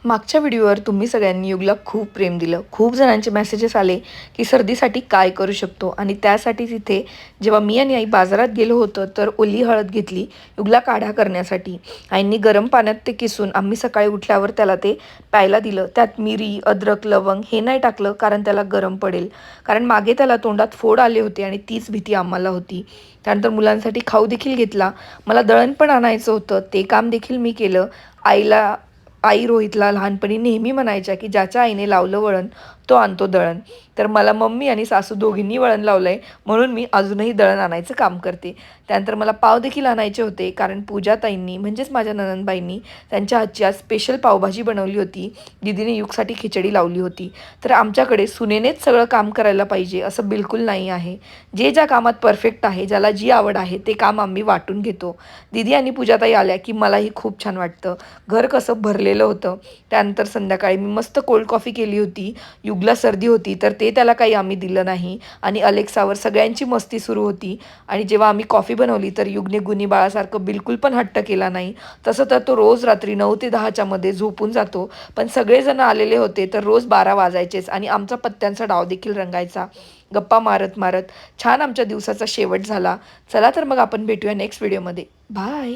मागच्या व्हिडिओवर तुम्ही सगळ्यांनी युगला खूप प्रेम दिलं. खूप जणांचे मेसेजेस आले की सर्दीसाठी काय करू शकतो आणि त्यासाठी तिथे जेव्हा मी आणि आई बाजारात गेलो होतो तर ओली हळद घेतली युगला काढा करण्यासाठी. आईंनी गरम पाण्यात ते किसून आम्ही सकाळी उठल्यावर त्याला ते प्यायला दिलं. त्यात मिरी, अद्रक, लवंग हे नाही टाकलं कारण त्याला गरम पडेल. कारण मागे त्याला तोंडात फोड आले होते आणि तीच भीती आम्हाला होती. त्यानंतर मुलांसाठी खाऊ देखील घेतला. मला दळण पण आणायचं होतं, ते काम देखील मी केलं. आई रोहितला लहानपणी नेहमी म्हणायच्या की ज्याच्या आईने लावलं वळण तो आणतो दळण. तर मला मम्मी आणि सासू दोघींनी वळण लावलं आहे, म्हणून मी अजूनही दळण आणायचं काम करते. त्यानंतर मला पाव देखील आणायचे होते कारण पूजाताईंनी म्हणजेच माझ्या नणंदबाईंनी त्यांच्या हातची आज स्पेशल पावभाजी बनवली होती. दीदीने युगसाठी खिचडी लावली होती. तर आमच्याकडे सुनेनेच सगळं काम करायला पाहिजे असं बिलकुल नाही आहे. जे ज्या कामात परफेक्ट आहे, ज्याला जी आवड आहे ते काम आम्ही वाटून घेतो. दीदी आणि पूजाताई आल्या की मलाही खूप छान वाटतं. घर कसं भरलेलं होतं. त्यानंतर संध्याकाळी मी मस्त कोल्ड कॉफी केली होती. युगला सर्दी होती तर ते त्याला काही आम्ही दिलं नाही आणि अलेक्सावर सगळ्यांची मस्ती सुरू होती. आणि जेव्हा आम्ही कॉफी बनवली तर युगने गुणी बाळासारखं बिलकुल पण हट्ट केला नाही. तसं तर तो रोज रात्री 9 ते 10च्या मध्ये झोपून जातो. पण सगळेजण आलेले होते तर रोज 12 वाजायचेच आणि आमचा पत्त्यांचा डाव देखील रंगायचा. गप्पा मारत मारत छान आमच्या दिवसाचा शेवट झाला. चला तर मग आपण भेटूया नेक्स्ट व्हिडिओमध्ये. बाय.